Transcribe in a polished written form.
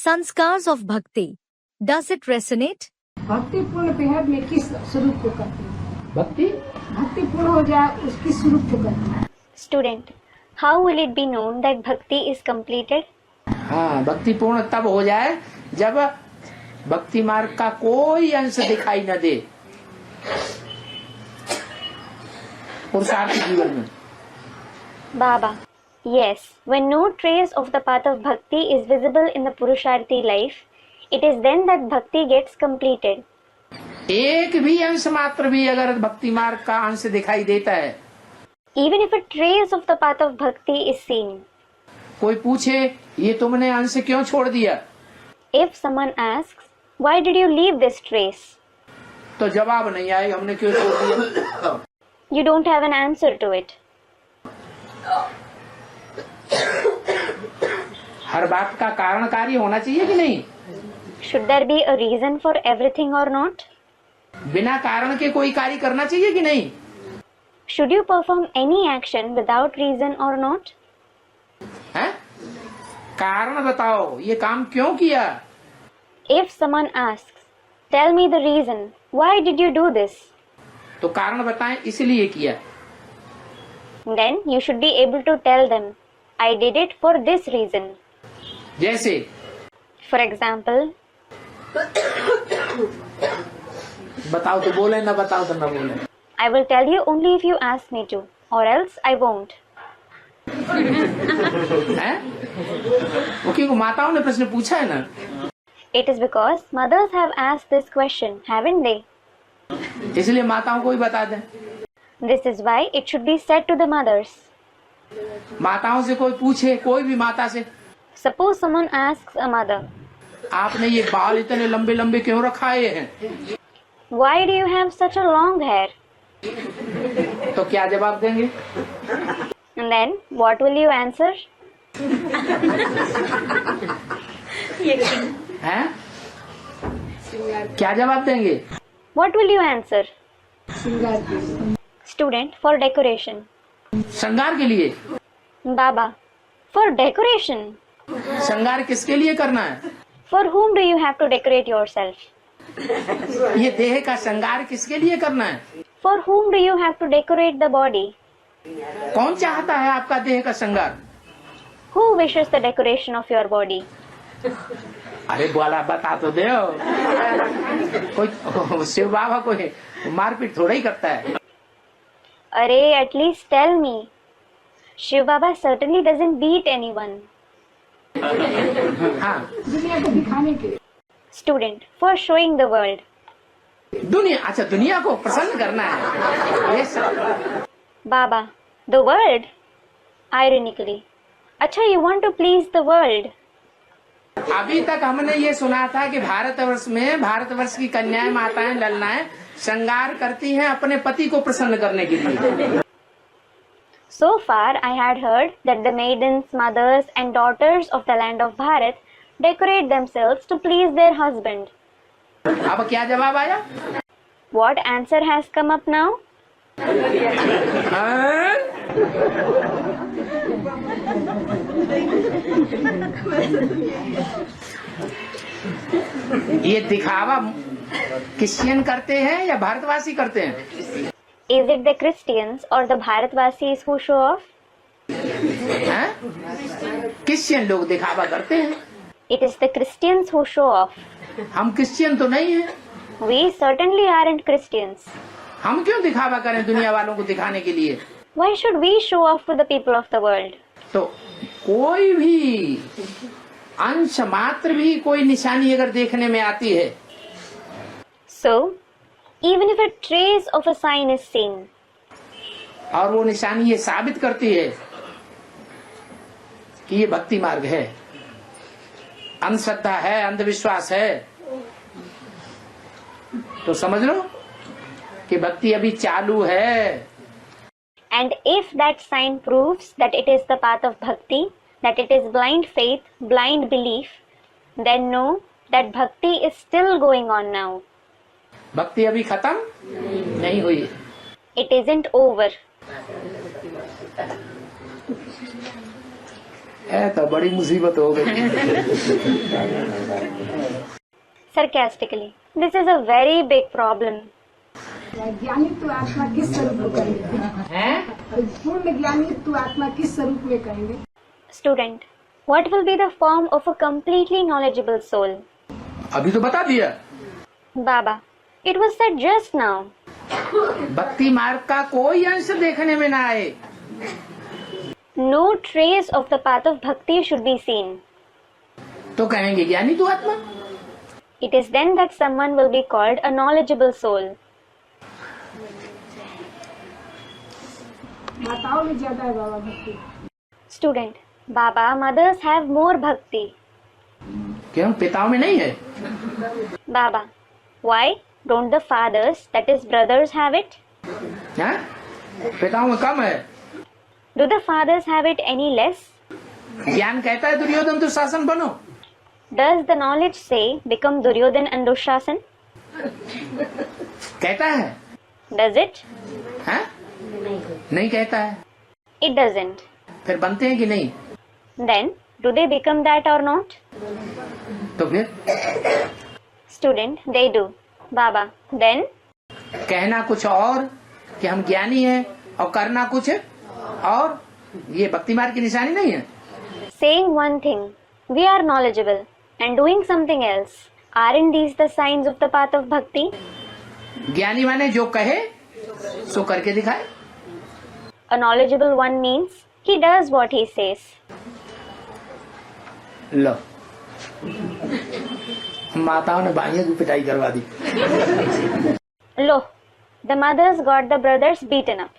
Sanskars of Bhakti. Does it resonate? भक्ति पूर्ण बेहद में किस स्वरूप को करती है? भक्ति पूर्ण हो जाए उसकी स्वरूप को करती है। Student, how will it be known that bhakti is completed? हाँ, भक्ति पूर्ण तब हो जाए जब भक्ति मार्ग का कोई अंश दिखाई न दे पुरुषार्थी जीवन में। Baba, yes, when no trace of the path of bhakti is visible in the Purusharthi life, it is then that bhakti gets completed. एक भी अंश मात्र भी अगर भक्ति मार्ग का अंश दिखाई देता है, Even if a trace of the path of bhakti is seen, कोई पूछे ये तुमने अंश क्यों छोड़ दिया, if someone asks, why did you leave this trace? तो जवाब नहीं आएगा हमने क्यों छोड़ दिया। You don't have an answer to it. हर बात का कारणकारी होना चाहिए कि नहीं? Should there be a reason for everything or not? बिना कारण के कोई कार्य करना चाहिए कि नहीं? Should you perform any action without reason or not? है? कारण बताओ, ये काम क्यों किया? If someone asks, tell me the reason, why did you do this? तो कारण बताएं इसलिए किया। Then you should be able to tell them, I did it for this reason. जैसे For example, बताओ तो बोले, ना बताओ तो ना बोले। I will tell you only if you ask me to, or else I won't. हैं? वो क्योंकि माताओं ने प्रश्न पूछा है ना। It is because mothers have asked this question, haven't they? इसलिए माताओं को ही बता दें। This is why it should be said to the mothers. माताओं से कोई पूछे, कोई भी माता से, Suppose someone asks a mother, आपने ये बाल इतने लंबे लंबे क्यों रखाए हैं? why do you have such a long hair? तो क्या जवाब देंगे? And then what will you answer? हैं? क्या जवाब देंगे? What will you answer? श्रृंगार की Student, for decoration. श्रृंगार के लिए। Baba, for decoration. श्रृंगार किसके लिए करना है? For whom do you have to decorate yourself? ये देह का श्रृंगार किसके लिए करना है? For whom do you have to decorate the body? कौन चाहता है आपका देह का श्रृंगार? Who wishes the decoration of your body? अरे बोला बता तो दो। कोई शिव बाबा कोई मारपीट थोड़ा ही करता है। Array, at least tell me. Shiv Baba certainly doesn't beat anyone. हाँ, दुनिया को दिखाने के लिए। Student, for showing the world. दुनिया, अच्छा दुनिया को प्रसन्न करना है ये सब। Baba, the world? Ironically. अच्छा, you want to please the world. अभी तक हमने ये सुना था कि भारतवर्ष की कन्याएं, माताएं, ललनाएं श्रृंगार करती हैं अपने पति को प्रसन्न करने के लिए। So far, I had heard that the maidens, mothers and daughters of the land of Bharat decorate themselves to please their husband. अब क्या जवाब आया? What answer has come up now? हाँ? ये दिखावा क्रिश्चियन करते हैं या भारतवासी करते हैं? Is it the Christians or the Bharatvasis who show off? हैं? क्रिश्चियन लोग दिखावा करते हैं। It is the Christians who show off. हम क्रिश्चियन तो नहीं हैं। We certainly aren't Christians. हम क्यों दिखावा करें दुनिया वालों को दिखाने के लिए? Why should we show off to the people of the world? तो कोई भी अंश मात्र भी कोई निशानी अगर देखने में आती है, So, even if a trace of a sign is seen, और वो निशानी ये साबित करती है कि ये भक्ति मार्ग है, अंधश्रद्धा है, अंधविश्वास है, तो समझ लो कि भक्ति अभी चालू है। and if that sign proves that it is the path of bhakti, that it is blind faith, blind belief, then know that bhakti is still going on now. भक्ति अभी खत्म नहीं हुई। It isn't over. है तो बड़ी मुसीबत हो गई। Sarcastically, this is a very big problem. ज्ञानी तो आत्मा किस स्वरूप में कहेंगे? हैं? पूर्ण ज्ञानी तो आत्मा किस स्वरूप में कहेंगे? Student, what will be the form of a completely knowledgeable soul? अभी तो बता दिया। Baba, it was said just now. भक्ति मार्ग का कोई अंश देखने में ना आए। No trace of the path of bhakti should be seen. तो कहेंगे ज्ञानी तू आत्मा। It is then that someone will be called a knowledgeable soul. माताओं में ज्यादा है बाबा भक्ति। Student, Baba, mothers have more bhakti. क्यों पिताओं में नहीं है? Baba, why don't the fathers, that is brothers, have it? हैं? पिताओं में कम है। Do the fathers have it any less? ज्ञान कहता है दुर्योधन दुशासन बनो। Does the knowledge say become Duryodhan and Dushasan? कहता है? Does it? हैं? नहीं कहता है। It doesn't. फिर बनते हैं कि नहीं? Then, do they become that or not? तो फिर Student, they do. Baba, then? कहना कुछ और कि हम ज्ञानी हैं और करना कुछ और, ये भक्ति मार्ग की निशानी नहीं है। Saying one thing, we are knowledgeable, and doing something else, aren't these the signs of the path of bhakti? ज्ञानी माने जो कहे सो करके दिखाए। A knowledgeable one means he does what he says. लो माताओं ने भाइयों की पिटाई करवा दी। Lo, the mothers got the brothers beaten up.